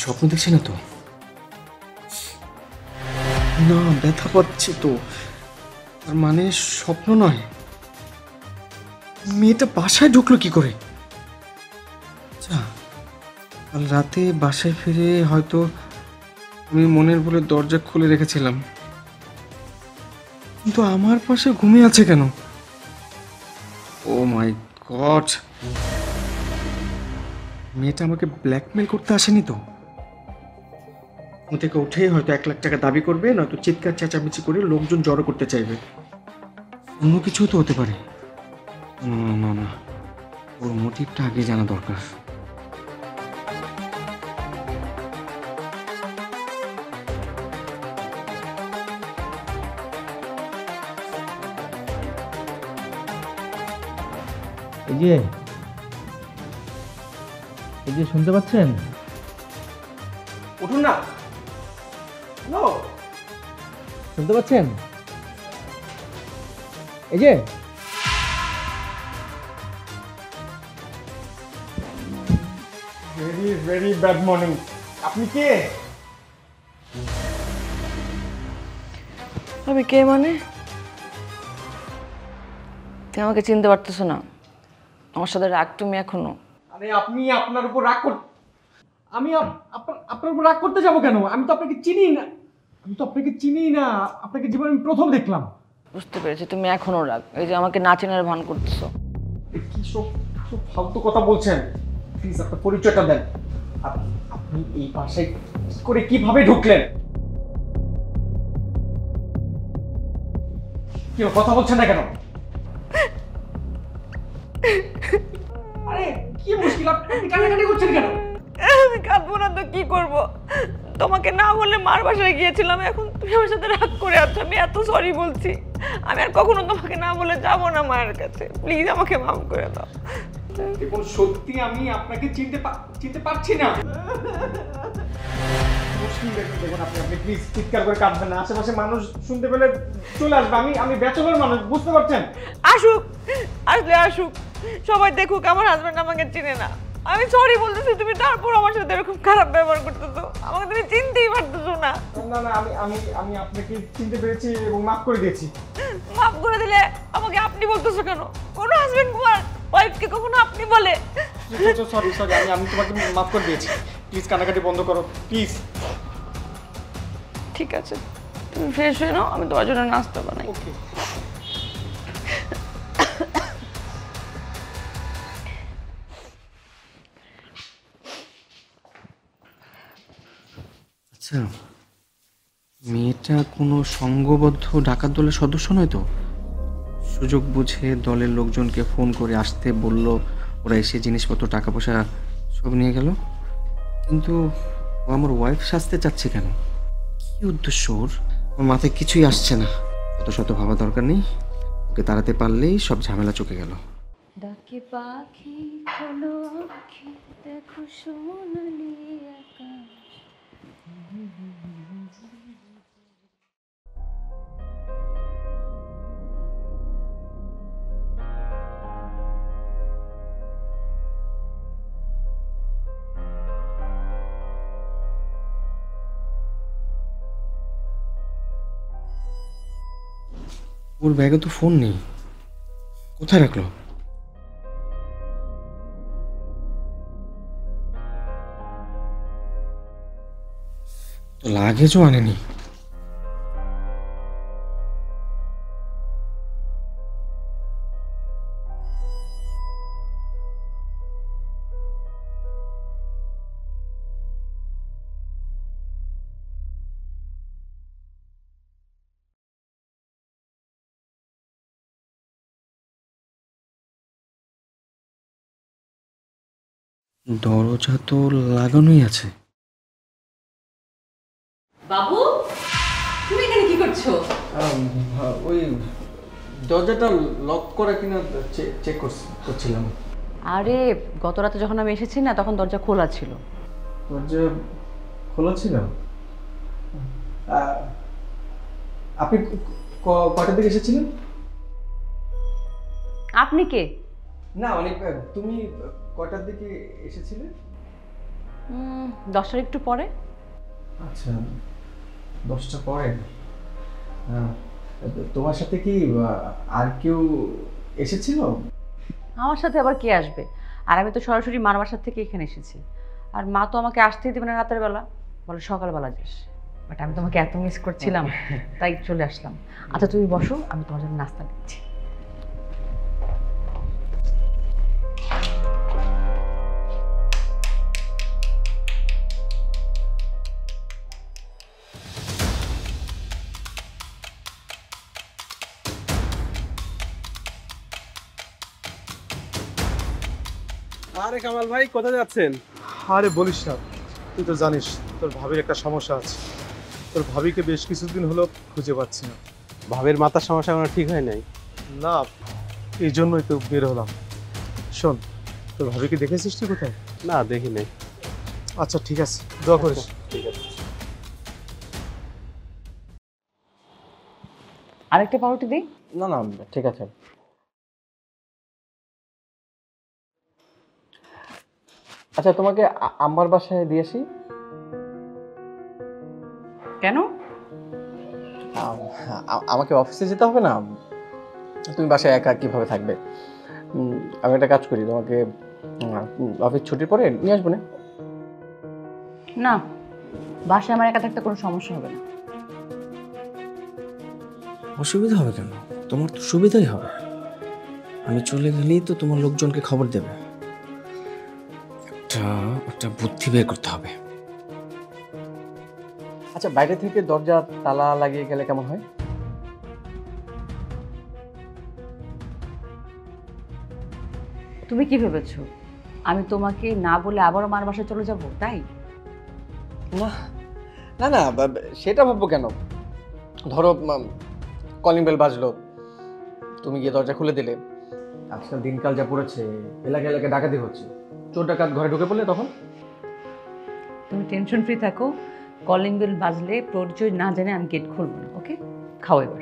স্বপ্ন দেখছি না তো? না, ব্যথা পাচ্ছি তো। তার মানে স্বপ্ন নয়। মেয়েটা বাসায় ঢুকলো কি করে? আচ্ছা, কাল রাতে বাসায় ফিরে হয়তো আমি মনের বলে দরজা খুলে রেখেছিলাম, কিন্তু আমার পাশে ঘুমিয়ে আছে কেন? ও মাই গড! মেয়েটা আমাকে ব্ল্যাকমেল করতে আসেনি তো? ঘুম থেকে উঠে হয়তো 1,00,000 টাকা দাবি করবে, নয়তো চিৎকার চেঁচামেচি করে লোকজন জড়ো করতে চাইবে। অন্য কিছু তো হতে পারে। না না না, ওর মোটিভটা আগে জানা দরকার। এই যে শুনতে পাচ্ছেন? উঠুন না। হ্যালো, শুনতে পাচ্ছেন? এই যে ভেরি ভেরি ব্যাড মর্নিং। আপনি কে? আমি কে মানে? তুমি আমাকে চিনতে পারতেছো না? আমার সাথে রাগ তুমি এখনো? আরে আপনি আপনার উপর রাগ কর, আমি আপনার উপর রাগ করতে যাবো কেন? আমি তো আপনাকে চিনি না। আপনাকে জীবনে আমি প্রথম দেখলাম। বুঝতে পেরেছি তুমি এখনো রাগ। এই যে আমাকে না চেনার ভান করতেছো। কি সব সব ফালতু কথা বলছেন? প্লিজ আপনার পরিচয়টা দেন। আপনি এই বাসায় কি করে কিভাবে ঢুকলেন? কি কথা বলছেন না কেন? আরে কি মুশকিল, আপনি কান্নাকাটি করছেন কেন? আমি কাঁদবো না তো কি করব? তোমাকে না বলে মার বাসায় গিয়েছিলাম, এখন তুমি আমার সাথে রাগ করে আছো। আমি এত সরি বলছি, আমি আর কখনো তোমাকে না বলে যাবো না মায়ের কাছে। প্লিজ আমাকে মাফ করে দাও। দেখুন, সত্যি আমি আপনাকে চিনতে পারছি না। দেখুন, আপনি প্লিজ চিৎকার করে কাঁদবেন না। আশেপাশে মানুষ শুনতে পেলে চলে আসবে। আমি ব্যাচেলর মানুষ, বুঝতে পারছেন? আসুক, আসলে আসুক, সবাই দেখুক আমার হাজবেন্ড আমাকে চিনে না। আমি সরি বলতেছি, তুমি তারপর আমার সাথে এরকম খারাপ ব্যবহার করতেছো। আমাকে তুমি চিনতেই পারতেছো না। না না, আমি আপনাকে চিনতে পেরেছি এবং মাফ করে দিয়েছি। মাফ করে দিলে আমাকে আপনি বলতেছো কেন? কোনো হাজবেন্ড ওয়াইফকে কখনো আপনি বলে? সরি সরি, আমি তোমাকে মাফ করে দিয়েছি। প্লিজ কান্নাকাটি বন্ধ করো, প্লিজ। ঠিক আছে, তুমি ফ্রেশ হয়ে নাও, আমি তোমার জন্য নাস্তা বানাই। ওকে। আচ্ছা, মেয়েটা কোনো সংঘবদ্ধ ডাকাত দলের সদস্য নয় তো? সুযোগ বুঝে দলের লোকজনকে ফোন করে আসতে বলল, ওরা এসে জিনিসপত্র টাকা পয়সা সব নিয়ে গেল। কিন্তু ও আমার ওয়াইফ সাজতে চাচ্ছে কেন? কি উদ্দেশ্য ওর? আমার মাথায় কিছুই আসছে না। অত শত ভাবা দরকার নেই, ওকে তাড়াতে পারলেই সব ঝামেলা চুকে গেল। ডাকে পাখি খোলো আঁখি দেখো সোনালি আকাশ। ওর ব্যাগে তো ফোন নেই, কোথায় রাখলো? তো লাগেজও আনেনি। দরজা তো লাগানোই আছে। বাবু, তুমি এখানে কি করছো? ওই দরজাটা লক করা কিনা চেক করছিলাম। আরে গত রাতে যখন আমি এসেছি না, তখন দরজা খোলা ছিল। দরজা খোলা ছিল? আপনি কটার দিকে এসেছিলেন? আপনি কে? না, মানে তুমি কটার দিকে এসেছিলে? 10টার একটু পরে। আচ্ছা, 10টা পরে। তোমার সাথে কি আর কেউ এসেছিল? আমার সাথে আবার কে আসবে? আর আমি তো সরাসরি মার বাসার থেকে এখানে এসেছি। আর মা তো আমাকে আসতেই দেবে না রাতের বেলা, বলে সকালবেলা যাস। বাট আমি তোমাকে এত মিস করছিলাম, তাই চলে আসলাম। আচ্ছা তুমি বসো, আমি তোমার জন্য নাস্তা দিচ্ছি। আরে কামাল ভাই, কোথায় যাচ্ছেন? আরে বলিস না, তুই তো জানিস তোর ভাবির একটা সমস্যা আছে। তোর ভাবিকে বেশ কিছুদিন হলো খুঁজে পাচ্ছি না। ভাবের মাথার সমস্যা কোনো ঠিক হয় নাই? না, এই জন্যই তো বের হলাম। শোন, তোর ভাবিকে দেখেছিস তুই কোথায়? না, দেখি নাই। আচ্ছা ঠিক আছে, দোয়া করিস। ঠিক আছে। আরেকটা পাউরুটি দিই? না না, ঠিক আছে। আচ্ছা, তোমাকে আমার বাসায় দিয়ে আসি? কেন? আমাকে অফিসে যেতে হবে না, তুমি বাসায় একা কিভাবে থাকবে? আমি একটা কাজ করি, তোমাকে অফিস ছুটির পরে নিয়ে আসবো না? না, বাসায় আমার একা থাকতে কোনো সমস্যা হবে না। অসুবিধা হবে কেন? তোমার তো সুবিধাই হবে। আমি চলে গেলেই তো তোমার লোকজনকে খবর দেবে। একটা বুদ্ধি বের করতে হবে। আচ্ছা, বাইরে থেকে দরজা তালা লাগিয়ে গেলে কেমন হয়? তুমি কি ভেবেছো আমি তোমাকে না বলে আবারও মার বাসায় চলে যাব, তাই? না না না, সেটা ভাববো কেন? ধরো কলিং বেল বাজলো, তুমি গিয়ে দরজা খুলে দিলে। আজকাল দিনকাল যা পড়েছে, এলাকা এলাকায় ডাকাতি হচ্ছে, চোর ডাকাত ঘরে ঢুকে পড়লে তখন? তুমি টেনশন ফ্রি থাকো, কলিং বেল বাজলে পরিচয় না জেনে আমি গেট খুলবো না। ওকে, খাও এবার।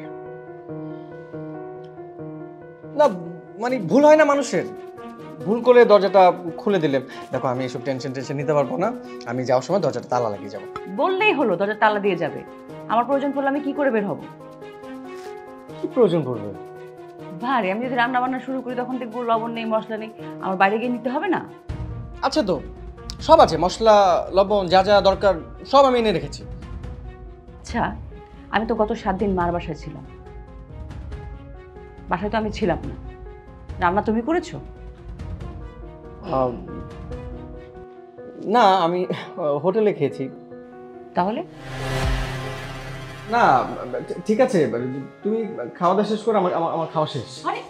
না মানে ভুল হয় না মানুষের? ভুল করে দরজাটা খুলে দিলে। দেখো, আমি এসব টেনশন নিতে পারবো না। আমি যাওয়ার সময় দরজাটা তালা লাগিয়ে যাবো। বললেই হলো দরজা তালা দিয়ে যাবে। আমার প্রয়োজন পড়লে আমি কি করে বের হব? কি প্রয়োজন পড়বে? ভারে, আমি যদি রান্না বান্না শুরু করি তখন দেখবো লবণ নেই, মশলা নেই, আমার বাইরে গিয়ে নিতে হবে না? আচ্ছা, তো সব আছে, মশলা লবণ যা যা দরকার সব আমি এনে রেখেছি। আচ্ছা, আমি তো গত 7 দিন মার বাসায় ছিলাম। বাসায় তো আমি ছিলাম না, রান্না তুমি করেছো? না, আমি হোটেলে খেয়েছি। তাহলে না ঠিক আছে, তুমি খাওয়া দাওয়া শেষ করো, আমার আমার আমার খাওয়া শেষ। আরে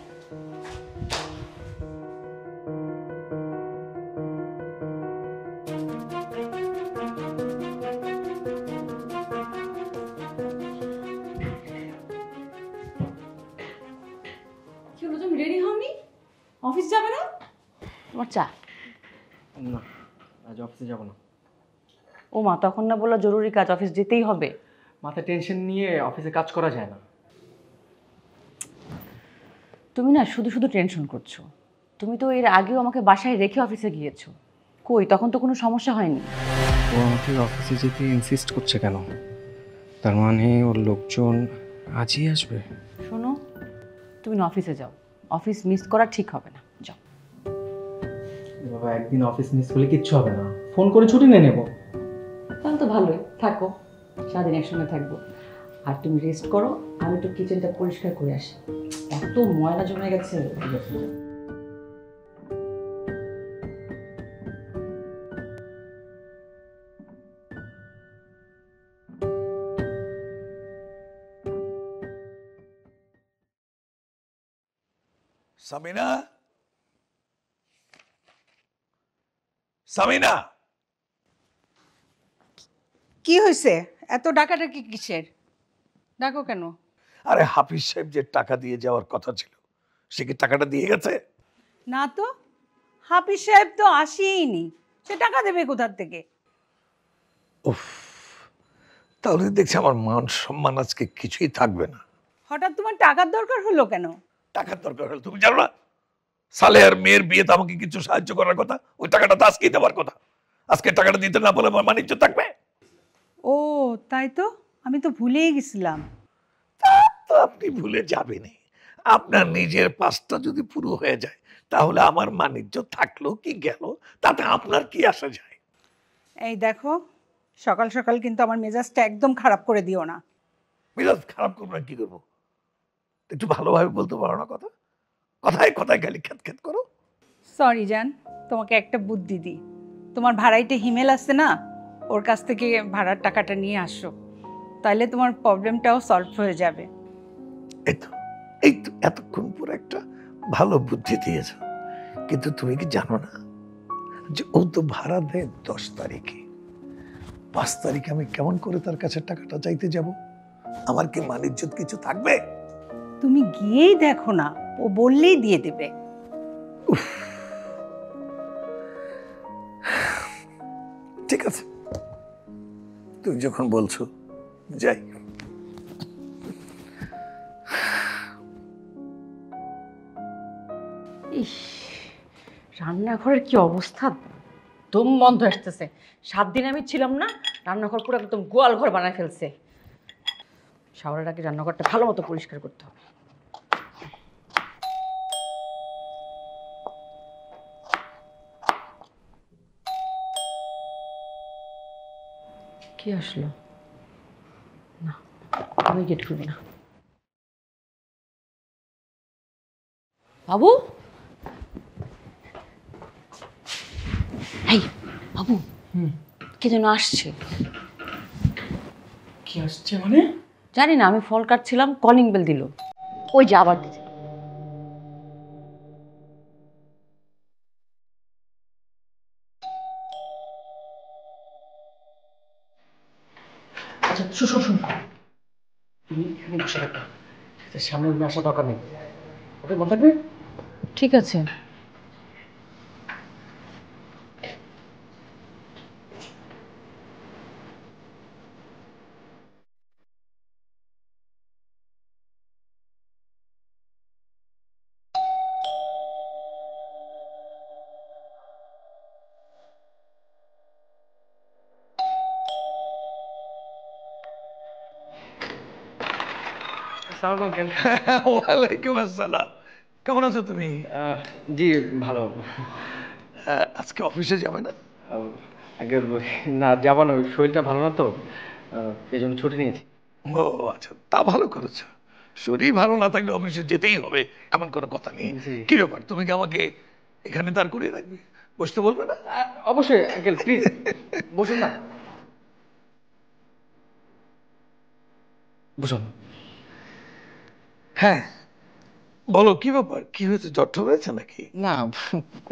কি হলো, তুমি রেডি হওনি? অফিস যাবে না? তোমার চা। না, আজ অফিসে যাবো না। ও মা, তখন না বললো জরুরি কাজ, অফিস যেতেই হবে। মাথায় টেনশন নিয়ে অফিসে কাজ করা যায় না। তুমি না শুধু শুধু টেনশন করছো। তুমি তো এর আগেও আমাকে বাসায় রেখে অফিসে গিয়েছো। কই, তখন তো কোনো সমস্যা হয়নি। ও আমাকে অফিসে যেতে ইনসিস্ট করছে কেন? তার মানে ওর লোকজন আজই আসবে? শোনো, তুমি না অফিসে যাও, অফিস মিস করা ঠিক হবে না, যাও। বাবা, একদিন অফিস মিস করলে কিচ্ছু হবে না, ফোন করে ছুটি নিয়ে নেবো। তাহলে তো ভালোই, থাকো, সারাদিন একসঙ্গে থাকবো। আর তুমি রেস্ট করো, আমি একটু কিচেনটা পরিষ্কার করে আসি, এত ময়লা জমে গেছে। ঠিক আছে। সামিনা, সামিনা, কি হয়েছে? এত ডাকাডাকি কিসের? ডাকো কেন? আরে হাফিজ সাহেব যে টাকা দিয়ে যাওয়ার কথা ছিল, সে কি টাকাটা দিয়ে গেছে? না তো, হাফিজ সাহেব তো আসেইনি, সে টাকা দেবে কোথার থেকে? উফ, তাহলে দেখছি আমার মান সম্মান আজকে কিছুই থাকবে না। হঠাৎ তোমার টাকার দরকার হলো কেন? টাকার দরকার হলে তুমি জানো না, সালেহার মেয়ের বিয়েতে আমাকে কিছু সাহায্য করার কথা, ওই টাকাটা তো আজকেই দেওয়ার কথা। আজকে টাকাটা দিতে না বলে আমার মানিজ্য থাকবে? ও তাই তো, আমি তো ভুলেই গেছিলাম। তো আপনি ভুলে যাবেনই। আপনার নিজের পাঁচটা যদি পুরো হয়ে যায় তাহলে আমার মানিজ্য থাকলো কি গেল তাতে আপনার কি আসা যায়? এই দেখো, সকাল সকাল কিন্তু আমার মেজাজটা একদম খারাপ করে দিও না। মেজাজ খারাপ করবো না, কি করবো? একটু ভালোভাবে বলতে পারো না কথা? কথায় কথায় খালি খ্যাত খ্যাত করো। সরি জান, তোমাকে একটা বুদ্ধি দিই। তোমার ভাড়াইটে হিমেল আছে না, ওর কাছ থেকে ভাড়ার টাকাটা নিয়ে আসো, তাহলে তোমার প্রবলেমটাও সলভ হয়ে যাবে। এই তো এতক্ষণ পর একটা ভালো বুদ্ধি দিয়েছ, কিন্তু তুমি কি জানো না যে ও তো ভাড়া দেয় 10 তারিখে। 5 তারিখে আমি কেমন করে তার কাছে টাকাটা চাইতে যাব? আমার কি মানিজ্যত কিছু থাকবে? তুমি গিয়েই দেখো না, ও বললেই দিয়ে দেবে। ঠিক আছে, তুমি যখন বলছো যাই। ইস, রান্নাঘরের কি অবস্থা, দম বন্ধ আসতেছে। 7 দিন আমি ছিলাম না, রান্নাঘর পুরো একদম গোয়াল ঘর বানায় ফেলছে। শাওয়ারের আগে রান্নাঘরটা ভালো মতো পরিষ্কার করতে হবে। কি আসলো? না, আমি গেট খুলবো না। বাবু, এই বাবু, কে যেন আসছে। কি আসছে মানে? জানি না, আমি ফল কাটছিলাম, কলিং বেল দিল। ওই যে আবার দিছে। আচ্ছা শোন শোন, তুমি এখানে বসে থাকো, সামনে রুমে আসার দরকার নেই, ওকে মনে থাকবে? ঠিক আছে। ওয়ালাইকুম আসসালাম। কেমন আছো তুমি? জি ভালো। আজকে অফিসে যাবে না? আগে না, যাবো না, শরীরটা ভালো না তো, এই জন্য ছুটি নিয়েছি। ও আচ্ছা, তা ভালো করেছো। শরীর ভালো না থাকলে অফিসে যেতেই হবে এমন কোনো কথা নেই। কি ব্যাপার, তুমি কি আমাকে এখানে দাঁড় করিয়ে রাখবে? বসতে বলবে না? অবশ্যই আঙ্কেল, প্লিজ বসুন না। বসুন। হ্যাঁ বলো, কি ব্যাপার, কি হয়েছে? জ্বর হয়েছে নাকি? না,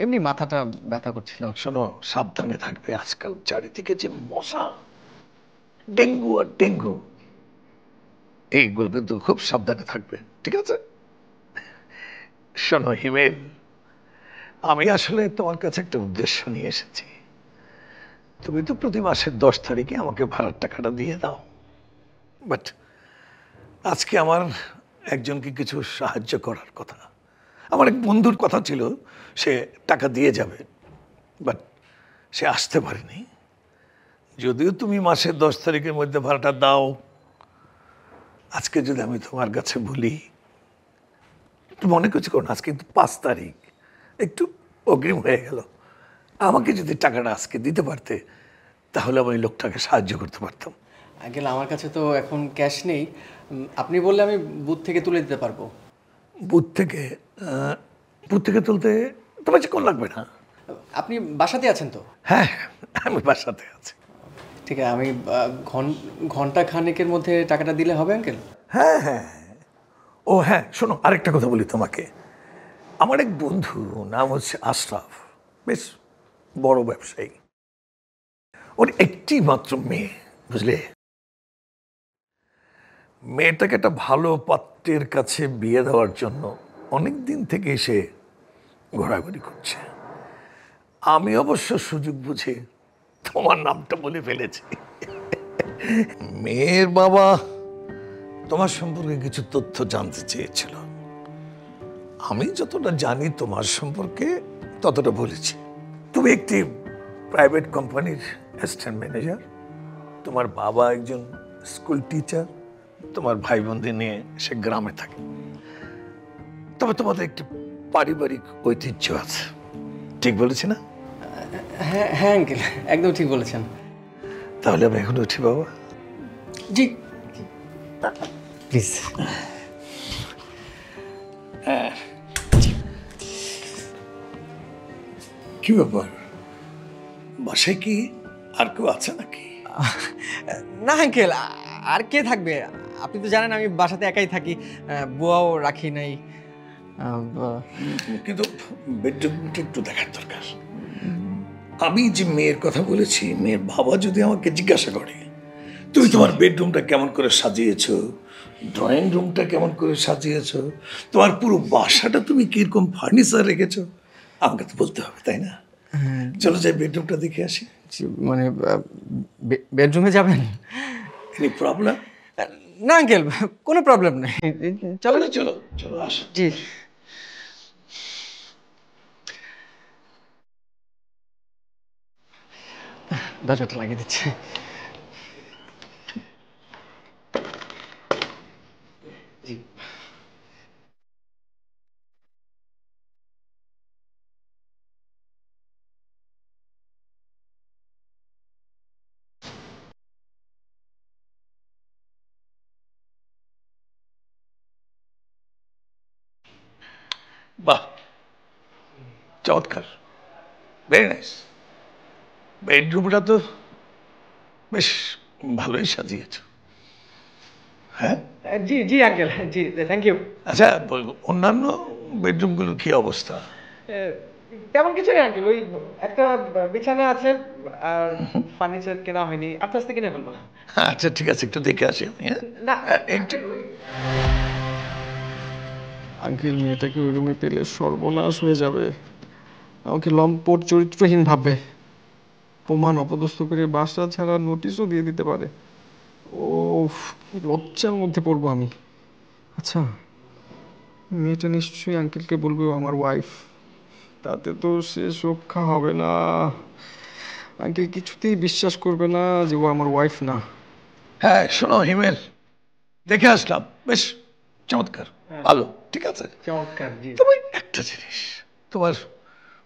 এমনি মাথাটা ব্যথা করছিল। শোনো, সাবধানে থাকবে। আজকাল চারিদিকে যে মশা, ডেঙ্গু আর ডেঙ্গু, এইগুলো কিন্তু খুব সাবধানে থাকবে, ঠিক আছে? শোনো হিমেল, আমি আসলে তোমার কাছে একটা উদ্দেশ্য নিয়ে এসেছি। তুমি তো প্রতি মাসের 10 তারিখে আমাকে ভাড়ার টাকাটা দিয়ে দাও, বাট আজকে আমার একজনকে কিছু সাহায্য করার কথা। আমার এক বন্ধুর কথা ছিল সে টাকা দিয়ে যাবে, বাট সে আসতে পারেনি। যদিও তুমি মাসের 10 তারিখের মধ্যে ভাড়াটা দাও, আজকে যদি আমি তোমার কাছে বলি, একটু মনে কিছু করো না, আজকে কিন্তু 5 তারিখ, একটু অগ্রিম হয়ে গেল। আমাকে যদি টাকাটা আজকে দিতে পারতে তাহলে আমি লোকটাকে সাহায্য করতে পারতাম। আঙ্কেল, আমার কাছে তো এখন ক্যাশ নেই, আপনি বললে আমি বুথ থেকে তুলে দিতে পারবো। বুথ থেকে? বুথ থেকে তুলতে তোমার যে কোন লাগবে না। আপনি বাসাতে আছেন তো? হ্যাঁ, আমি বাসাতে আছি। ঠিক আছে, আমি ঘন্টা খানেকের মধ্যে টাকাটা দিলে হবে আঙ্কেল? হ্যাঁ হ্যাঁ। ও হ্যাঁ, শোনো আরেকটা কথা বলি তোমাকে। আমার এক বন্ধু, নাম হচ্ছে আশরাফ, বেশ বড় ব্যবসায়ী। ওর একটি মাত্র মেয়ে, বুঝলে? মেয়েটাকে একটা ভালো পাত্রের কাছে বিয়ে দেওয়ার জন্য অনেক দিন থেকে সে ঘোরাঘুরি করছে। আমি অবশ্য সুযোগ বুঝে তোমার নামটা বলে ফেলেছি। মেয়ের বাবা তোমার সম্পর্কে কিছু তথ্য জানতে চেয়েছিল। আমি যতটা জানি তোমার সম্পর্কে ততটা বলেছি। তুমি একটি প্রাইভেট কোম্পানির অ্যাসিস্ট্যান্ট ম্যানেজার, তোমার বাবা একজন স্কুল টিচার, তোমার ভাই বোনদের নিয়ে সে গ্রামে থাকে। তবে তোমাদের একটি পারিবারিক ঐতিহ্য আছে, ঠিক বলেছি না? হ্যাঁ হ্যাঁ আঙ্কেল, একদম ঠিক বলেছেন। তাহলে আমি এখন উঠি বাবা। জি প্লিজ। কি ব্যাপার, বাসায় কি আর কেউ আছে নাকি? না আঙ্কেল, আর কে থাকবে? আপনি তো জানেন আমি বাসাতে একাই থাকি, বুয়াও রাখি নাই। কিন্তু বেডরুমটা একটু দেখার দরকার। আমি যে মেয়ের কথা বলেছি, মেয়ের বাবা যদি আমাকে জিজ্ঞাসা করে তুমি তোমার বেডরুমটা কেমন করে সাজিয়েছো, ড্রয়িং রুমটা কেমন করে সাজিয়েছো, তোমার পুরো বাসাটা তুমি কিরকম ফার্নিচার রেখেছো, আমাকে তো বলতে হবে, তাই না? চলো যাই বেডরুমটা দেখে আসি। মানে বেডরুমে যাবেন? Any problem? না আঙ্কেল, কোনো প্রবলেম নেই। চলো চলো চলো আসো। জি। দরজাটা লাগিয়ে দিচ্ছে। জি। বাহ, চমৎকার, ভেরি নাইস। বেডরুমটা তো বেশ ভালোই সাজিয়েছ। হ্যাঁ জি জি আঙ্কেল, জি থ্যাংক ইউ। আচ্ছা, অন্যান্য বেডরুমগুলোর কি অবস্থা? তেমন কিছু নেই আঙ্কেল, ওই একটা বিছানা আছে আর ফার্নিচার কেনা হয়নি, আস্তে আস্তে কিনে ফেলবো। আচ্ছা ঠিক আছে, একটু দেখে আসি আমি। না একটু আঙ্কেল, মেয়েটাকে ওই রুমে পেলে সর্বনাশ হয়ে যাবে। আমাকে লম্পট চরিত্রহীন ভাববে, প্রমাণ অপদস্থ করে বাসা ছাড়া নোটিশও দিয়ে দিতে পারে। ও লজ্জার মধ্যে পড়বো আমি। আচ্ছা, মেয়েটা নিশ্চয়ই আঙ্কেলকে বলবে ও আমার ওয়াইফ, তাতে তো শেষ রক্ষা হবে না। আঙ্কেল কিছুতেই বিশ্বাস করবে না যে ও আমার ওয়াইফ না। হ্যাঁ শোনো হিমেল, দেখে আসলাম, বেশ চমৎকার, ভালো, ঠিক আছে। চমৎকার। জি। তবে একটা জিনিস, তোমার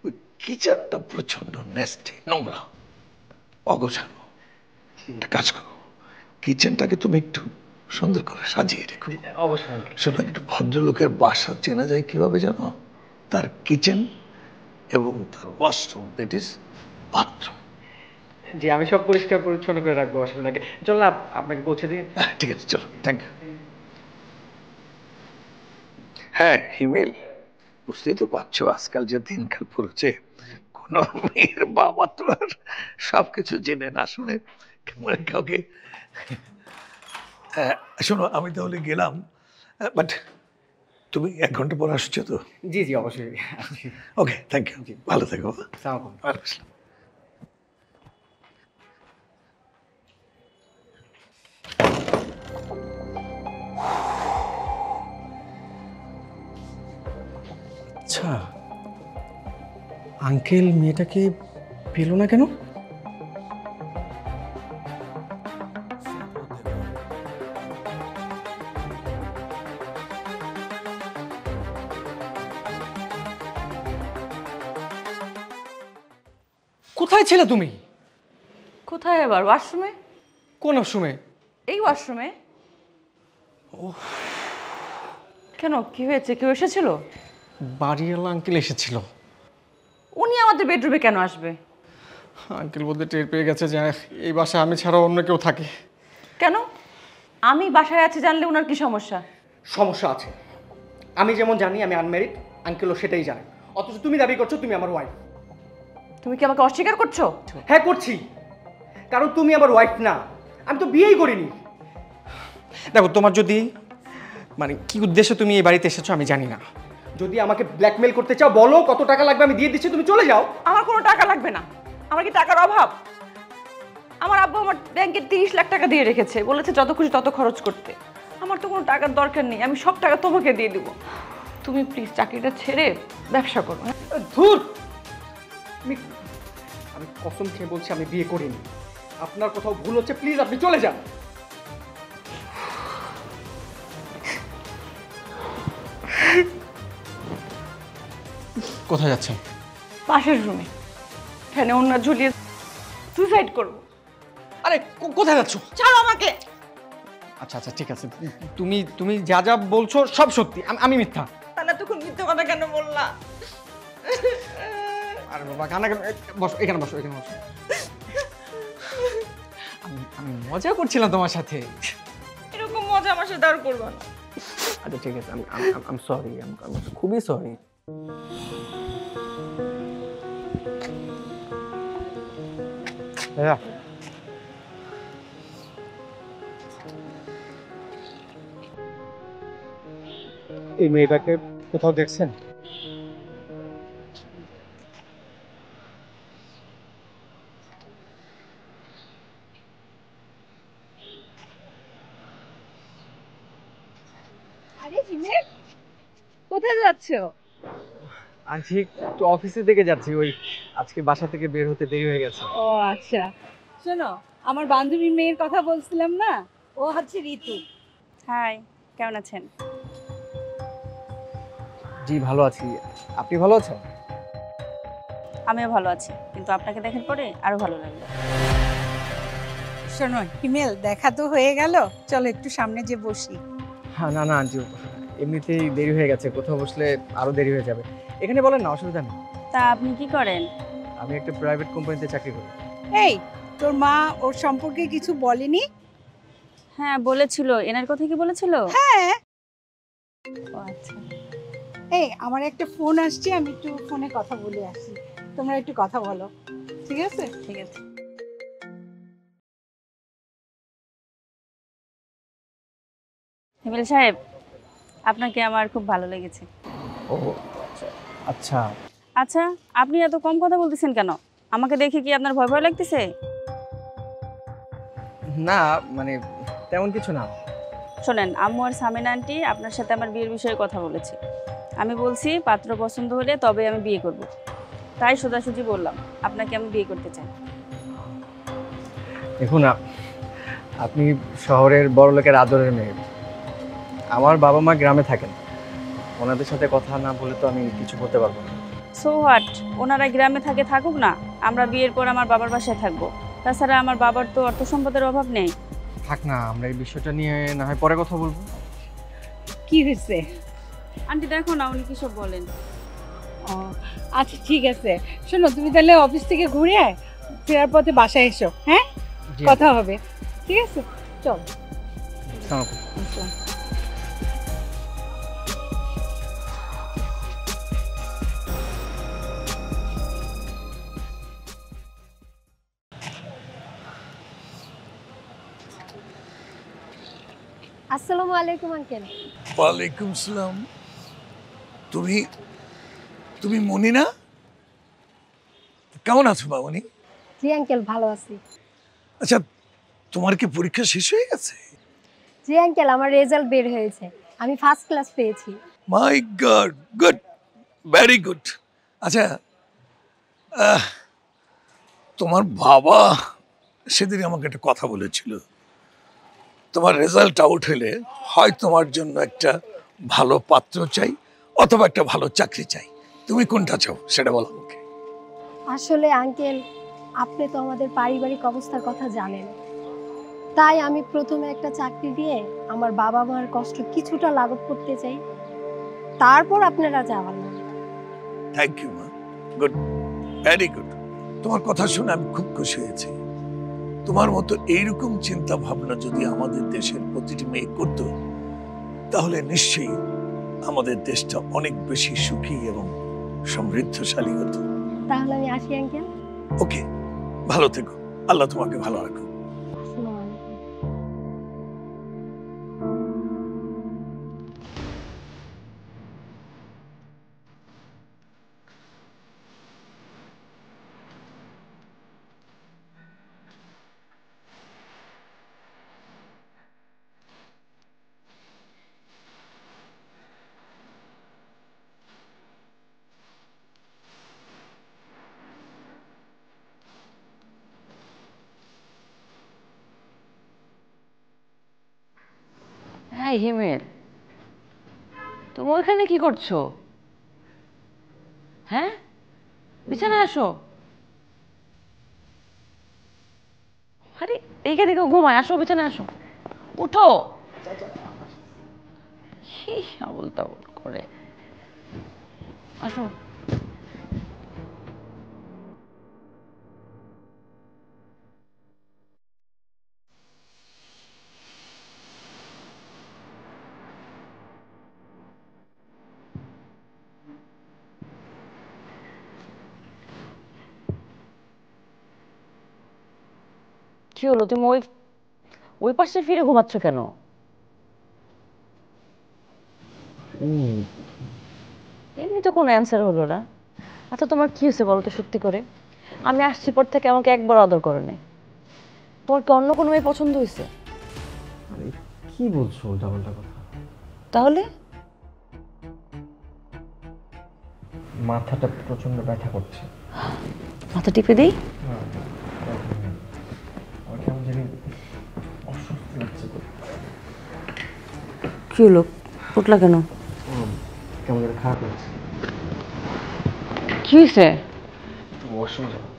ওই কিচেনটা প্রচন্ড নেস্টি, নোংরা, অগোছানো। একটা কাজ করো, কিচেনটাকে তুমি একটু সুন্দর করে সাজিয়ে রেখো। অবশ্যই। শোনো, একটু ভদ্রলোকের বাসা চেনা যায় কিভাবে জানো? তার কিচেন এবং তার ওয়াশরুম, দ্যাট ইজ বাথরুম। জি, আমি সব পরিষ্কার পরিচ্ছন্ন করে রাখবো, অসুবিধা নেই। চল আপনাকে পৌঁছে দিই। ঠিক আছে, চলো, থ্যাংক ইউ। হ্যাঁ হিমেল, বুঝতেই তো পারছো আজকাল যে দিনকাল পড়েছে, কোন মেয়ের বাবা তো আর সবকিছু জেনে না শুনে কাউকে। শোনো, আমি তাহলে গেলাম, বাট তুমি 1 ঘন্টা পর আসছো তো? জি জি অবশ্যই। ওকে, থ্যাংক ইউ, ভালো থেকো। আসসালামু আলাইকুম। আচ্ছা, আঙ্কেল মেয়েটাকে পেল না কেন? কোথায় ছিলে তুমি? কোথায় আবার? ওয়াশরুমে। কোন ওয়াশরুমে? এই ওয়াশরুমে। কেন, কি হয়েছে? কেউ এসেছিল? বাড়িওয়ালা আঙ্কেল এসেছিল। উনি আমাদের বেডরুমে কেন আসবে? আঙ্কেল বলতে টের পেয়ে গেছে যে এই বাসায় আমি ছাড়া অন্য কেউ থাকে। কেন? আমি বাসায় আছি জানলে ওনার কি সমস্যা? সমস্যা আছে। আমি যেমন জানি আমি আনম্যারিড, আঙ্কেলও সেটাই জানে, অথচ তুমি দাবি করছো তুমি আমার ওয়াইফ। তুমি কি আমাকে অস্বীকার করছো? হ্যাঁ করছি, কারণ তুমি আমার ওয়াইফ না, আমি তো বিয়েই করিনি। দেখো, তোমার যদি মানে কি উদ্দেশ্যে তুমি এই বাড়িতে এসেছো আমি জানি না। যদি আমাকে ব্ল্যাকমেল করতে চাও বলো, কত টাকা লাগবে আমি দিয়ে দিচ্ছি, তুমি চলে যাও। আমার কোনো টাকা লাগবে না। আমার কি টাকার অভাব? আমার আব্বু আমার ব্যাংকে 30 লাখ টাকা দিয়ে রেখেছে, বলেছে যত খুশি তত খরচ করতে। আমার তো কোনো টাকার দরকার নেই, আমি সব টাকা তোমাকে দিয়ে দেবো। তুমি প্লিজ চাকরিটা ছেড়ে ব্যবসা করো। ধুর, আমি কসম খেয়ে বলছি আমি বিয়ে করিনি। আপনার কোথাও ভুল হচ্ছে, প্লিজ আপনি চলে যান। কোথায় যাচ্ছেন? পাশের রুমে ফ্যানে ওড়না ঝুলিয়ে সুইসাইড করবো। আরে কোথায় যাচ্ছ? ছাড়ো আমাকে। আচ্ছা আচ্ছা ঠিক আছে, তুমি তুমি যা যা বলছো সব সত্যি, আমি মিথ্যা। তাহলে তখন মিথ্যে কথা কেন বললা? আরে বাবা কান্না কেন, বসো এখানে, বসো এখানে বসো। আমি মজা করছিলাম তোমার সাথে। এরকম মজা আমার সাথে আর করবো না। আচ্ছা ঠিক আছে, আমি সরি, আমি খুবই সরি। এই মেয়েটাকে কোথাও দেখছেন? আরে হিমেল, কোথায় যাচ্ছো? আজকে একটু অফিসের দিকে যাচ্ছি, ওই আজকে বাসা থেকে বের হতে দেরি হয়ে গেছে। ও আচ্ছা, শোনো, আমার বান্ধবীর মেয়ের কথা বলছিলাম না, ও হচ্ছে ঋতু। হাই, কেমন আছেন? জি ভালো আছি, আপনি ভালো আছেন? আমিও ভালো আছি, কিন্তু আপনাকে দেখার পরে আরো ভালো লাগলো। শোনো হিমেল, দেখা তো হয়ে গেল, চলো একটু সামনে যে বসি। হ্যাঁ না না আন্টি, এমনিতেই দেরি হয়ে গেছে, কোথাও বসলে আরো দেরি হয়ে যাবে। এখানে বলেন না, অসুবিধা নেই। তা আপনি কি করেন? আমি একটা প্রাইভেট কোম্পানিতে চাকরি করি। এই, তোর মা ওর সম্পর্কে কিছু বলেনি? হ্যাঁ বলেছিল। এনার কথা কি বলেছিল? হ্যাঁ। ও আচ্ছা। এই, আমার একটা ফোন আসছে, আমি একটু ফোনে কথা বলে আসি, তোমরা একটু কথা বলো, ঠিক আছে? ঠিক আছে। হিমেল সাহেব, আপনাকে আমার খুব ভালো লেগেছে। ও আচ্ছা। আচ্ছা, আপনি এত কম কথা বলতেছেন কেন? আমাকে দেখে কি আপনার ভয় ভয় লাগতেছে? না মানে তেমন কিছু না। শোনেন, আম্মু আর সামিনা আন্টি আপনার সাথে আমার বিয়ের বিষয়ে কথা বলেছে। আমি বলছি পাত্র পছন্দ হলে তবে আমি বিয়ে করব। তাই সোজাসুজি বললাম আপনাকে আমি বিয়ে করতে চাই। দেখুন, আপনি শহরের বড় লোকের আদরের মেয়ে, আমার বাবা মা গ্রামে থাকেন, ওনাদের সাথে কথা না বলে তো আমি কিছু করতে পারবো না। সো হোয়াট, ওনারা গ্রামে থাকে, থাকুক না, আমরা বিয়ের পর আমার বাবার বাসায় থাকবো। তাছাড়া আমার বাবার তো অর্থ সম্পদের অভাব নেই। থাক না, আমরা এই বিষয়টা নিয়ে না হয় পরে কথা বলবো। কি হয়েছে? আন্টি দেখো না উনি কি সব বলেন। ও আচ্ছা ঠিক আছে, শোনো তুমি তাহলে অফিস থেকে ঘুরে আয়, ফেরার পথে বাসায় এসো, হ্যাঁ? জি। কথা হবে, ঠিক আছে? চল। আসসালামু আলাইকুম। আসসালামু আলাইকুম আঙ্কেল। ওয়ালাইকুম সালাম। তুমি তুমি মনি না? কেমন আছো মামনি? জি আঙ্কেল, ভালো আছি। আচ্ছা, তোমার কি পরীক্ষা শেষ হয়ে গেছে? জি আঙ্কেল, আমার রেজাল্ট বের হয়েছে, আমি ফার্স্ট ক্লাস পেয়েছি। মাই গড, গুড, ভেরি গুড। আচ্ছা, তোমার বাবা সেদিন আমাকে একটা কথা বলেছিল, তোমার রেজাল্ট আউট হলে হয় তোমার জন্য একটা ভালো পাত্র চাই অথবা একটা ভালো চাকরি চাই। তুমি কোনটা চাও সেটা বলো আমাকে। আসলে আঙ্কেল, আপনি তো আমাদের পারিবারিক অবস্থার কথা জানেন, তাই আমি প্রথমে একটা চাকরি দিয়ে আমার বাবা মার কষ্ট কিছুটা লাঘব করতে চাই, তারপর আপনারা যা বলেন। থ্যাংক ইউ মা, গুড, ভেরি গুড। তোমার কথা শুনে আমি খুব খুশি হয়েছি। তোমার মতো এইরকম চিন্তা ভাবনা যদি আমাদের দেশের প্রতিটি মেয়ে করত, তাহলে নিশ্চয়ই আমাদের দেশটা অনেক বেশি সুখী এবং সমৃদ্ধশালী হতো। তাহলে আমি আসি আঙ্কেল। ওকে, ভালো থেকো, আল্লাহ তোমাকে ভালো রাখো। আসসালামু আলাইকুম। হাই হিমেল, তুমি ওইখানে কি করছো? হ্যাঁ, বিছানায় আসো। আরে এইখানে কেউ ঘুমায়? আসো বিছানায় আসো, উঠো। কি আবল তাবল করে, আসো। কি হলো, তুমি ওই ওই পাশে ফিরে ঘুমাচ্ছ কেন? এমনি তো কোনো অ্যান্সার হলো না। আচ্ছা তোমার কি হয়েছে বলো তো সত্যি করে? আমি আসছি পর থেকে আমাকে একবার আদর করে নেই। তোমার কি অন্য কোনো মেয়ে পছন্দ হয়েছে? কি বলছো উল্টাপাল্টা কথা? তাহলে মাথাটা প্রচন্ড ব্যথা করছে। মাথা টিপে দিই? আমার কেমন জানি অস্বস্তি লাগছে। কি হলো, উঠলা কেন? কেমন জানি খারাপ লাগছে। কি হয়েছে? ওয়াশরুম যাবো।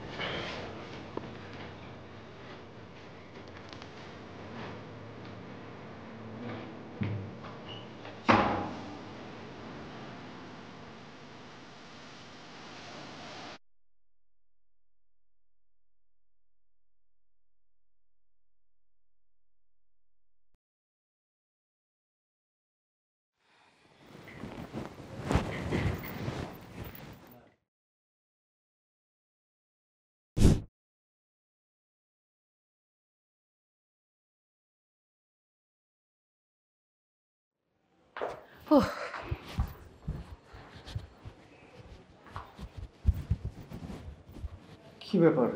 কি ব্যাপার,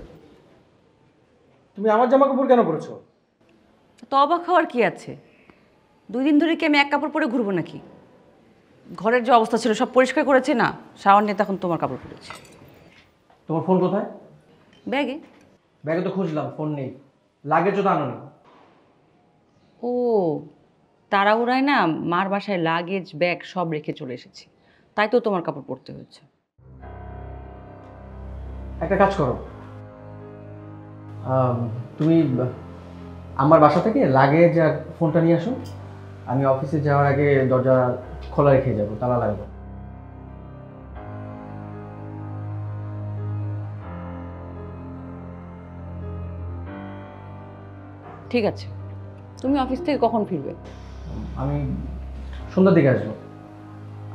তুমি আমার জামা কাপড় কেন পরেছো? তো অবাক হওয়ার কি আছে? 2 দিন ধরে কি আমি এক কাপড় পরে ঘুরবো নাকি? ঘরের যে অবস্থা ছিল সব পরিষ্কার করেছি না, শাওয়ার নিয়ে তখন তোমার কাপড় পরেছি। তোমার ফোন কোথায়? ব্যাগে। ব্যাগে তো খুঁজলাম, ফোন নেই। লাগেজও তো আনোনি। ও, তাড়াহুড়ায় না মার বাসায় লাগেজ ব্যাগ সব রেখে চলে এসেছি, তাই তো তোমার কাপড় পরতে হয়েছে। একটা কাজ করো, তুমি আমার বাসা থেকে লাগেজ আর ফোনটা নিয়ে আসো। আমি অফিসে যাওয়ার আগে দরজা খোলা রেখে যাবো, তালা লাগবে। ঠিক আছে, তুমি অফিস থেকে কখন ফিরবে? আমি সন্ধ্যার দিকে আসবো।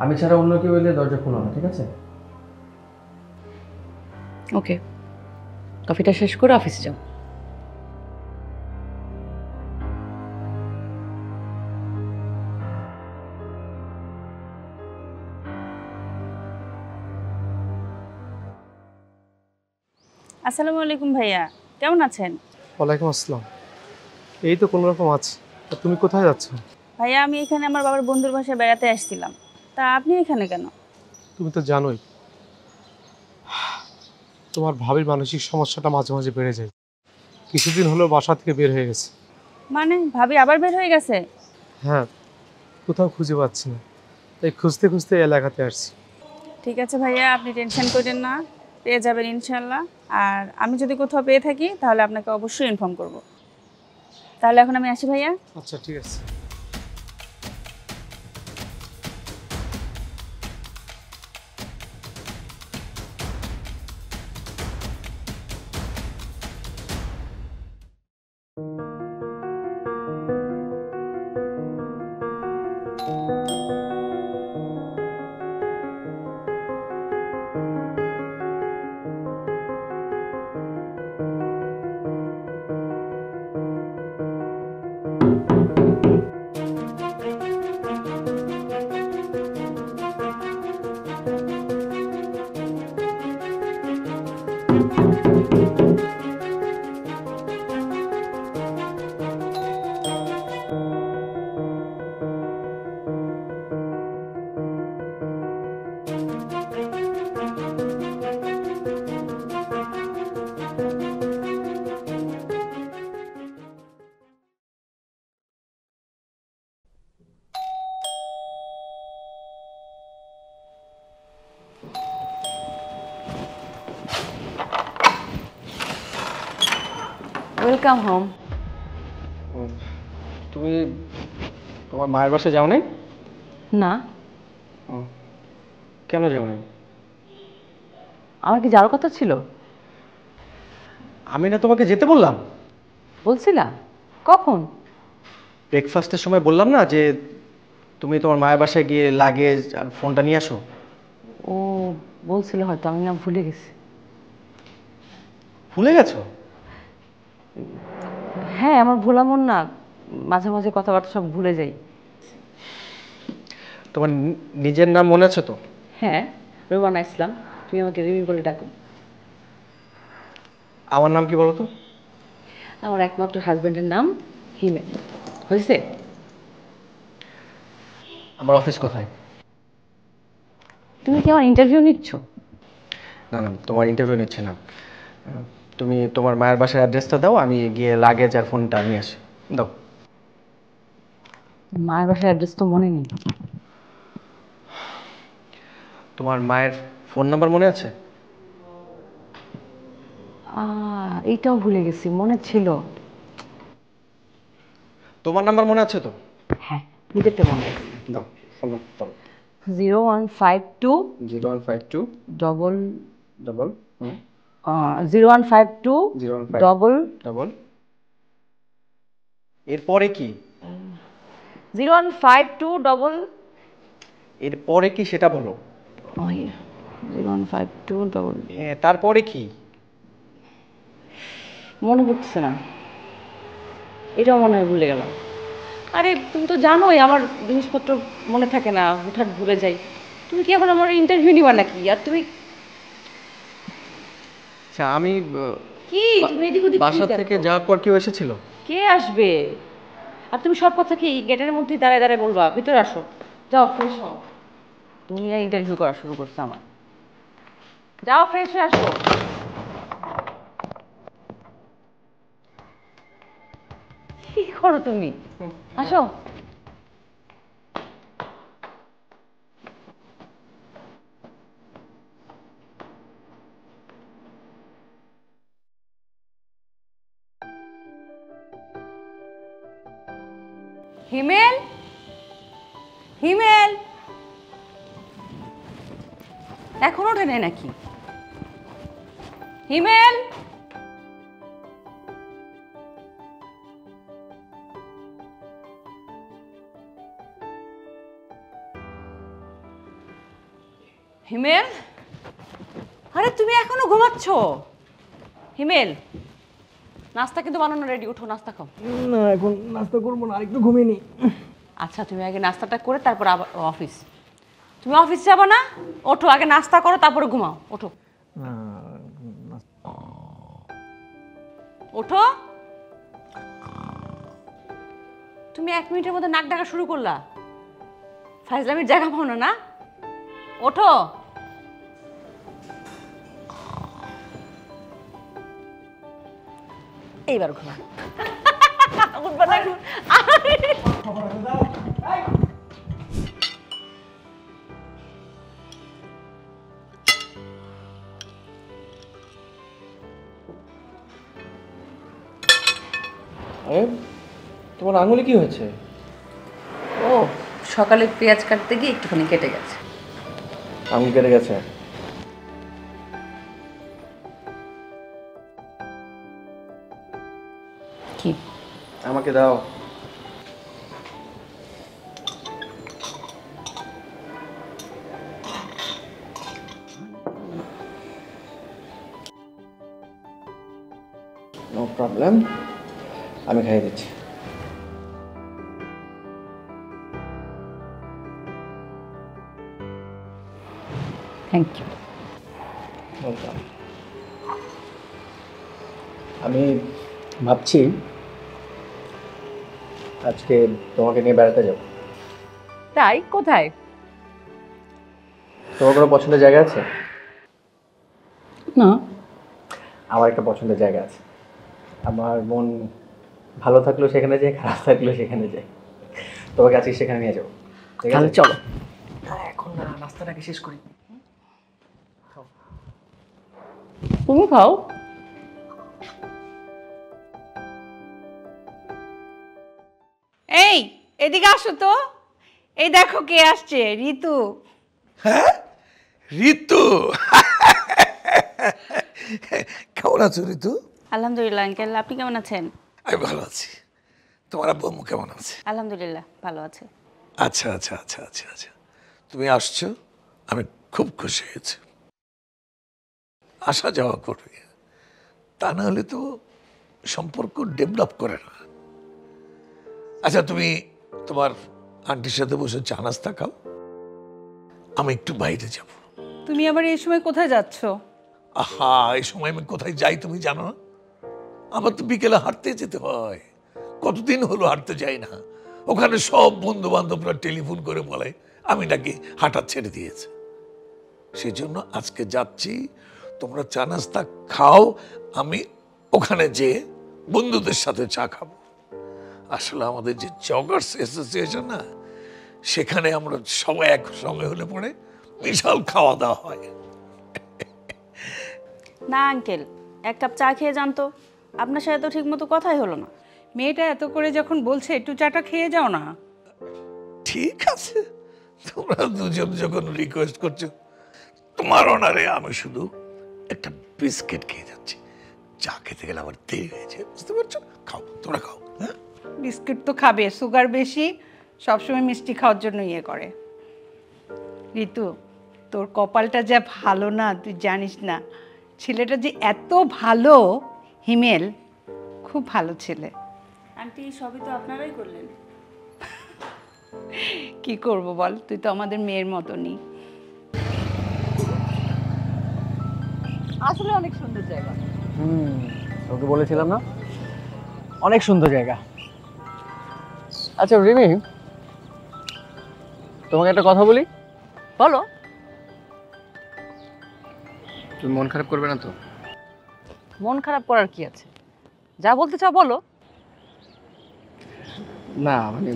আমি ছাড়া অন্য কেউ এলে দরজা খোলো না, ঠিক আছে? ওকে, কফিটা শেষ করে অফিসে যাও। আসসালামু আলাইকুম ভাইয়া, কেমন আছেন? ওয়ালাইকুম আসসালাম। এই তো কোনো রকম আছে। তা তুমি কোথায় যাচ্ছ? ভাইয়া আমি এখানে আমার বাবার বন্ধুর বাসায় বেড়াতে আসছিলাম। তা আপনি এখানে কেন? তুমি তো জানোই তোমার ভাবির মানসিক সমস্যাটা মাঝে মাঝে বেড়ে যায়। কিছুদিন হলো বাসা থেকে বের হয়ে গেছে। মানে ভাবি আবার বের হয়ে গেছে? হ্যাঁ, কোথাও খুঁজে পাচ্ছি না, তাই খুঁজতে খুঁজতে এই এলাকাতে আসছি। ঠিক আছে ভাইয়া, আপনি টেনশন করেন না, পেয়ে যাবেন ইনশাল্লাহ। আর আমি যদি কোথাও পেয়ে থাকি তাহলে আপনাকে অবশ্যই ইনফর্ম করব। তাহলে এখন আমি আসি ভাইয়া। আচ্ছা ঠিক আছে। Welcome home. তুমি তোমার মায়ের বাসায় যাও নাই? না, কেন যাও নাই? আমার কি যাওয়ার কথা ছিল? আমি না তোমাকে যেতে বললাম? বলছিলা? কখন? ব্রেকফাস্টের সময় বললাম না যে তুমি তোমার মায়ের বাসায় গিয়ে লাগেজ আর ফোনটা নিয়ে আসো। ও বলছিল হয়তো, আমি না ভুলে গেছি। ভুলে গেছো? হ্যাঁ, আমার ভোলা মন না, মাঝে মাঝে কথাবার্তা সব ভুলে যাই। তোমার নিজের নাম মনে আছে তো? হ্যাঁ, রোমানা ইসলাম। তুমি আমাকে রিমি বলে ডাকো। আমার নাম কি বলো তো? আমার একমাত্র হাজবেন্ডের নাম হিমেল। হয়েছে? আমার অফিস কোথায়? তুমি কি আমার ইন্টারভিউ নিচ্ছ? না না, তোমার ইন্টারভিউ নিচ্ছে না। তুমি তোমার মায়ের বাসার অ্যাড্রেসটা দাও, আমি গিয়ে লাগেজ আর ফোনটা নিয়ে আসি। দাও। মায়ের বাসার অ্যাড্রেস তো মনে নেই। তোমার মায়ের ফোন নাম্বার মনে আছে? এইটাও ভুলে গেছি, মনে ছিল। তোমার নাম্বার মনে আছে তো? হ্যাঁ, নিজেরটা মনে আছে। দাও ফোন নাম্বার। 0152 0152 ডবল 0152 ডবল এরপরে কি? 0152 ডবল এরপরে কি সেটা বলো। 0152 ডবল তারপরে কি? মনে পড়ছে না, এটাও মনে হয় ভুলে গেলাম। আরে তুমি তো জানোই আমার জিনিসপত্র মনে থাকে না, হঠাৎ ভুলে যাই। তুমি কি এখন আমার ইন্টারভিউ নিবা নাকি? আর তুমি আচ্ছা, আমি কি তুমি এদিক ওদিক বাসা থেকে যাওয়ার পর কেউ এসেছিল? কে আসবে? আর তুমি সব কথা কি গেটের মধ্যেই দাঁড়ায় দাঁড়ায় বলবা? ভিতরে আসো, যাও ফ্রেশ হও। তুমি ইন্টারভিউ করা শুরু করছো আমার। যাও ফ্রেশ হয়ে আসো। কি করো তুমি? আসো। হিমেল, হিমেল এখনো ওঠে নাই নাকি? হিমেল, হিমেল, আরে তুমি এখনো ঘুমাচ্ছ? হিমেল, নাস্তা কিন্তু বানানো রেডি, উঠো নাস্তা খাও। না, এখন নাস্তা করবো না, আরেকটু ঘুমিয়ে নি। আচ্ছা, তুমি আগে নাস্তাটা করে তারপর আবার অফিস। তুমি অফিস যাবে না? ওঠো, আগে নাস্তা করো তারপরে ঘুমাও। ওঠো ওঠো। তুমি 1 মিনিটের মধ্যে নাক ডাকা শুরু করলা, ফাইজলামির জায়গা পাও না। না, ওঠো। এইবার ঘুমা। উঠবা না এখন। আরে তোমার আঙুলে কি হয়েছে? ও সকালে পেঁয়াজ কাটতে গিয়ে একটুখানি কেটে গেছে। আঙুল কেটে গেছে? কি? আমাকে দাও। নো প্রবলেম, আমি খাইয়ে দিচ্ছি। Thank you. আমি ভাবছি আজকে তোমাকে নিয়ে বেড়াতে যাব। তাই? কোথায়? তোমার কোনো পছন্দের জায়গা আছে? না, আমার একটা পছন্দের জায়গা আছে। আমার মন ভালো থাকলেও সেখানে যাই, খারাপ থাকলেও সেখানে যাই। তোমাকে আজকে সেখানে নিয়ে যাবো। ঠিক আছে, চলো। এখন না, নাস্তাটাকে শেষ করি। তুমি খাও। এদিকে আসো তো, এই দেখো কে আসছে, ঋতু। হ্যাঁ, ঋতু। কেমন আছো ঋতু? আলহামদুলিল্লাহ আঙ্কেল, আপনি কেমন আছেন? আমি ভালো আছি। তোমার আব্বু আম্মু কেমন আছে? আলহামদুলিল্লাহ ভালো আছে। আচ্ছা আচ্ছা আচ্ছা আচ্ছা আচ্ছা, তুমি আসছো, আমি খুব খুশি হয়েছি। আসা যাওয়া করবে, তা না হলে তো সম্পর্ক ডেভেলপ করে না। আচ্ছা, তুমি তোমার আন্টির সাথে বসে চা নাস্তা খাও, আমি একটু বাইরে যাব। তুমি আবার এই সময় কোথায় যাচ্ছ? আহা, এই সময় আমি কোথায় যাই তুমি জানো না? আমার তো বিকেলে হাঁটতে যেতে হয়। কতদিন হলো হাঁটতে যাই না। ওখানে সব বন্ধু বান্ধবরা টেলিফোন করে বলে আমি নাকি হাঁটা ছেড়ে দিয়েছে। সেই জন্য আজকে যাচ্ছি, তোমরা চা নাস্তা খাও, আমি ওখানে যেয়ে বন্ধুদের সাথে চা খাবো। আসলে আমাদের যে জগার্স অ্যাসোসিয়েশন না, সেখানে আমরা সবাই একসঙ্গে হলে পরে বিশাল খাওয়া দাওয়া হয়। না আঙ্কেল, এক কাপ চা খেয়ে যান তো, আপনার সাথে তো ঠিক মতো কথাই হলো না। মেয়েটা এত করে যখন বলছে একটু চাটা খেয়ে যাও না। ঠিক আছে, তোমরা দুজন যখন রিকোয়েস্ট করছো, তোমার অনারে আমি শুধু একটা বিস্কিট খেয়ে যাচ্ছি। চা খেতে গেলে আমার দেরি হয়েছে, বুঝতে পারছো? খাও, তোমরা খাও। হ্যাঁ, বিস্কুট তো খাবে, সুগার বেশি, সবসময় মিষ্টি খাওয়ার জন্য ইয়ে করে। ঋতু, তোর কপালটা যা ভালো না, তুই জানিস না। ছেলেটা যে এত ভালো, হিমেল খুব ভালো ছেলে। আন্টি, সবই তো আপনারাই করলেন। কি করব বল, তুই তো আমাদের মেয়ের মতনই। আসলে অনেক সুন্দর জায়গা। তোকে বলেছিলাম না, অনেক সুন্দর জায়গা। আচ্ছা রিমি, তোমাকে একটা কথা বলি। বলো। তুমি মন খারাপ করবে না তো? মন খারাপ করার কি আছে, যা বলতে চাও বলো। না মানে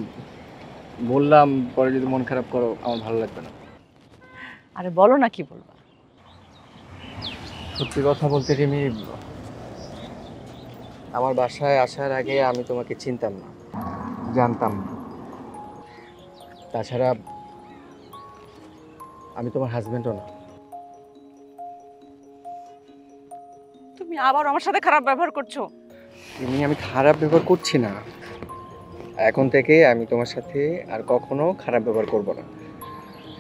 বললাম, পরে যদি মন খারাপ করো আমার ভালো লাগবে না। আরে বলো না, কি বলবা? সত্যি কথা বলতে রিমি, আমার বাসায় আসার আগে আমি তোমাকে চিনতাম না, জানতাম না। তাছাড়া আমি তোমার হাজবেন্ডও না। তুমি আবার আমার সাথে খারাপ ব্যবহার করছো। রিমি, আমি খারাপ ব্যবহার করছি না। এখন থেকে আমি তোমার সাথে আর কখনো খারাপ ব্যবহার করব না।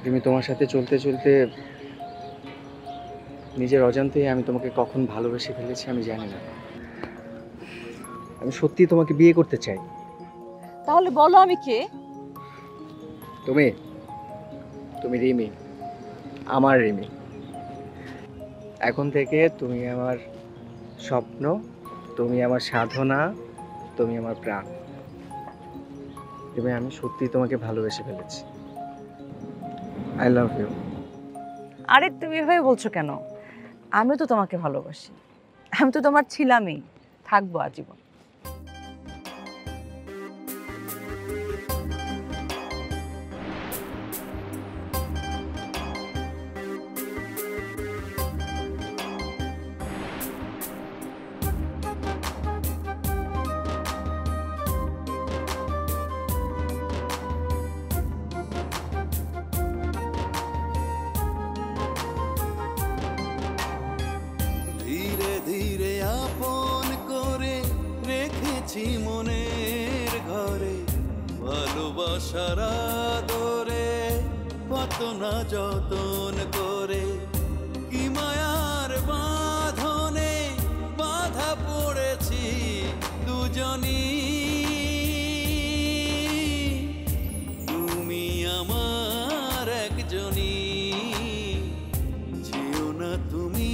রিমি, তোমার সাথে চলতে চলতে নিজের অজান্তেই আমি তোমাকে কখন ভালোবেসে ফেলেছি আমি জানি না। আমি সত্যি তোমাকে বিয়ে করতে চাই। তাহলে বলো আমি কে? তুমি তুমি রিমি, আমার রিমি। এখন থেকে তুমি আমার স্বপ্ন, তুমি আমার সাধনা, তুমি আমার প্রাণ। রিমি, আমি সত্যি তোমাকে ভালোবেসে ফেলেছি। I love you. আরে তুমি এভাবে বলছো কেন? আমিও তো তোমাকে ভালোবাসি, আমি তো তোমার ছিলামই, থাকবো আজীবন। মনের ঘরে ভালোবাসার আদরে কত না যতন করে, কি মায়ার বাঁধনে বাঁধা পড়েছি দুজনই। তুমি আমার একজনই, যেও না তুমি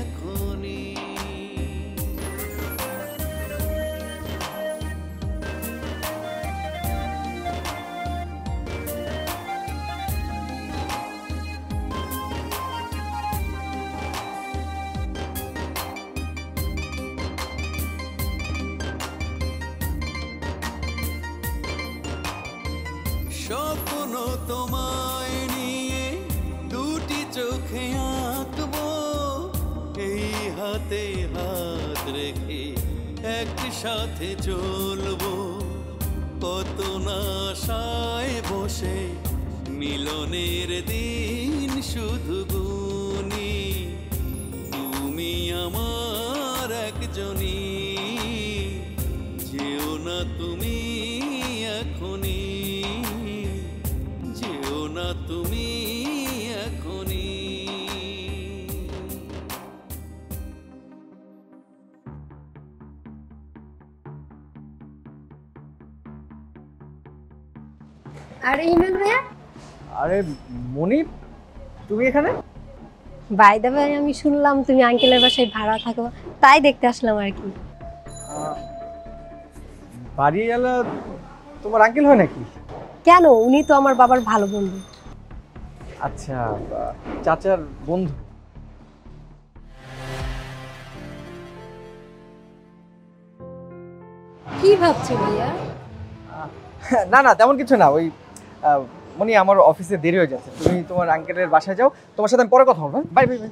এখনই। স্বপ্ন তোমায় নিয়ে দুটি চোখে আঁকবো, এই হাতে হাত রেখে একসাথে চলবো, কত না আশায় বসে মিলনের দিন শুধু গুনি তুমি আমার একজনই যেও না তুমি এখনই যেও না তুমি এখনই আর ইমেল ভাইয়া, আরে মনিপ, তুমি এখানে? বাই দ্য ওয়ে আমি শুনলাম তুমি আঙ্কেলের বাসায় ভাড়া থাকো, তাই দেখতে আসলাম আর কি। বাড়িওয়ালা তোমার আঙ্কেল হয় নাকি? কেন, উনি তো আমার বাবার ভালো বন্ধু। আচ্ছা, চাচার বন্ধু। কি ভাবছো ভাইয়া? না না, তেমন কিছু না। ওই মনি, আমার অফিসে দেরি হয়ে যাচ্ছে, তুমি তোমার আঙ্কেলের বাসায় যাও, তোমার সাথে আমি পরে কথা বলবো। Bye bye bye.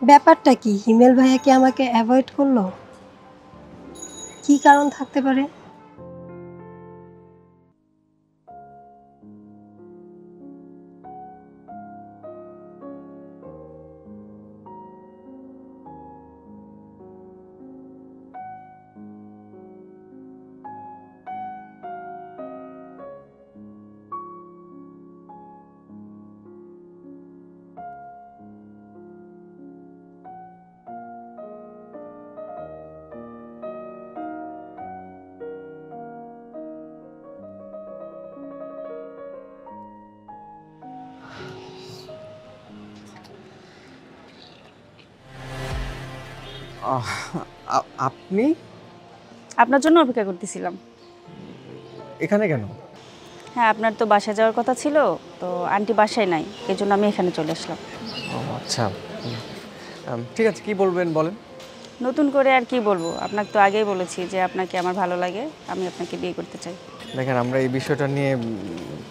ব্যাপারটা কি, হিমেল ভাইয়া কি আমাকে অ্যাভয়েড করলো? কি কারণ থাকতে পারে? আপনি আপনার জন্য অপেক্ষা করতেছিলাম। এখানে কেন? হ্যাঁ, আপনার তো বাসায় যাওয়ার কথা ছিল, তো আন্টি বাসায় নাই, এই জন্য আমি এখানে চলে আসলাম। আচ্ছা, ঠিক আছে, কি বলবেন বলেন। নতুন করে আর কি বলবো, আপনাকে তো আগেই বলেছি যে আপনাকে আমার ভালো লাগে, আমি আপনাকে বিয়ে করতে চাই। দেখেন, আমরা এই বিষয়টা নিয়ে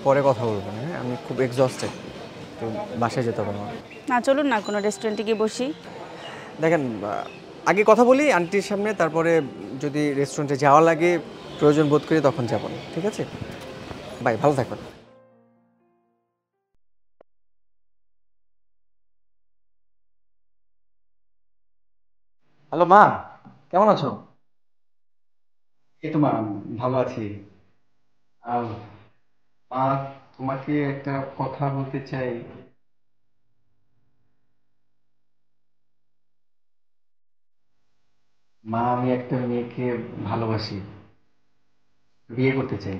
পরে কথা বলবো। হ্যাঁ, আমি খুব এক্সস্টেড, তো বাসায় যেতে হবে আমার। না, চলুন না কোনো রেস্টুরেন্টে গিয়ে বসি। দেখেন, আগে কথা বলি আন্টির সামনে, তারপরে যদি রেস্টুরেন্টে যাওয়া লাগে, প্রয়োজন বোধ করি, তখন যাবো। ঠিক আছে, বাই, ভালো থাকবেন। হ্যালো মা, কেমন আছো? এই তো মা, ভালো আছি। মা, তোমাকে একটা কথা বলতে চাই। মা, আমি একটা মেয়েকে ভালোবাসি, বিয়ে করতে চাই।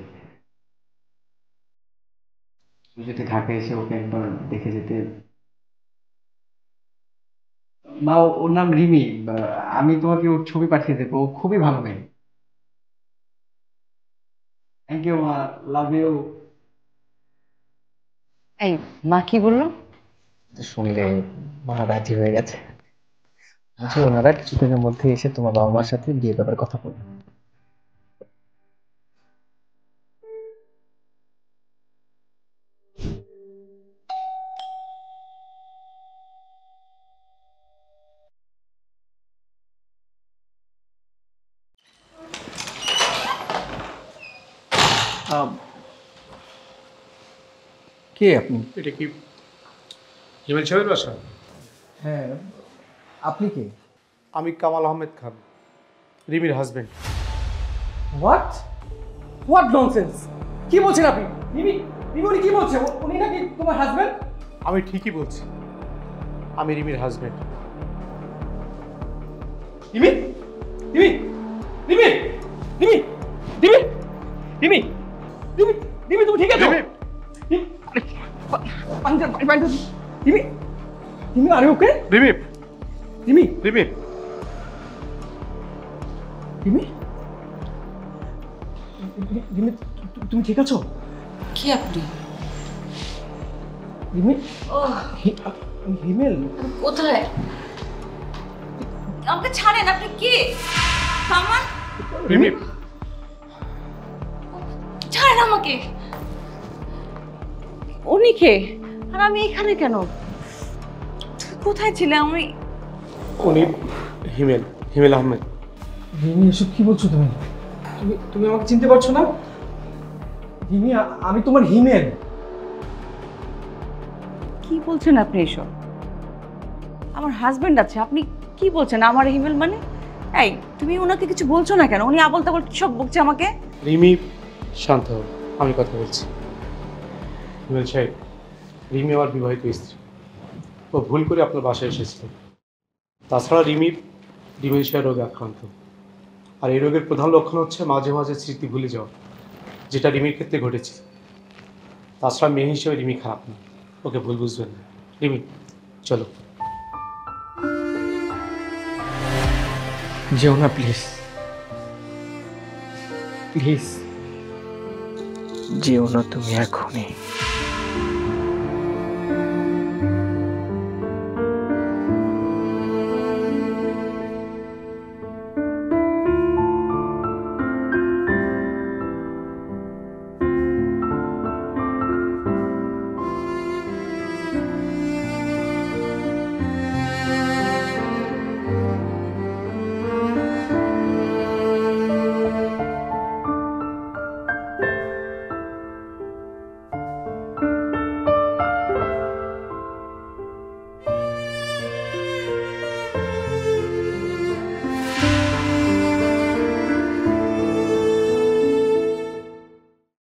তুমি যদি ঢাকায় এসে ওকে একবার দেখে যেতে। মা, ওর নাম রিমি, আমি তোমাকে ওর ছবি পাঠিয়ে দেবো, ও খুবই ভালো মেয়ে। থ্যাংক ইউ মা, লাভ ইউ। এই মা কি বললো? শুনলে মা রাজি হয়ে গেছে। আচ্ছা, ওনারা কিছুদিনের মধ্যে এসে তোমার বাবা মার সাথে বিয়ে ব্যাপারে কথা বলবে। কে আপনি? এটা কি হিমেল সাহেবের বাসা? হ্যাঁ, আপনি কে? আমি কামাল আহমেদ খান, রিমির হাজবেন্ড। What what nonsense! কি বলছেন আপনি? রিমি, উনি কি বলছে? উনি নাকি তোমার হাজবেন্ড? আমি ঠিকই বলছি, আমি রিমির হাজবেন্ড। রিমি, রিমি, রিমি, রিমি, রিমি, রিমি, রিমি, রিমি, তুমি ঠিক আছো? রিমি, রিমি, আরে ওকে? রিমি, রিমি, রিমি, রিমি, রিমি, তুমি ঠিক আছো? কি আপনি? রিমি, ও হিমেল, কোথায়? আমাকে ছাড়েন, আপনি কে? সামান, রিমি, ছাড়েন আমাকে। উনি কে? আর আমি এখানে কেন? কোথায় ছিলে? আমি উনি হিমেল, হিমেল আহমেদ। রিমি, এসব কি বলছো তুমি? তুমি তুমি আমাকে চিনতে পারছো না? রিমি, আমি তোমার হিমেল। কি বলছেন আপনি এসব? আমার হাজবেন্ড আছে, আপনি কি বলছেন আমার হিমেল মানে? এই তুমি ওনাকে কিছু বলছো না কেন? উনি আবল তাবল সব বকছে আমাকে। রিমি, শান্ত হও, আমি কথা বলছি। হিমেল সাহেব, রিমি আমার বিবাহিত স্ত্রী। ও ভুল করে আপনার বাসায় এসেছিল। তাছাড়া রিমি ডিমেনশিয়া রোগে আক্রান্ত। আর এই রোগের প্রধান লক্ষণ হচ্ছে মাঝে মাঝে স্মৃতি ভুলে যাওয়া, যেটা রিমির ক্ষেত্রে ঘটেছে। তাছাড়া মেয়ে হিসেবে রিমি খারাপ না, ওকে ভুল বুঝবেন না। রিমি, চলো। যেও না প্লিজ, প্লিজ যেও না তুমি এখনই।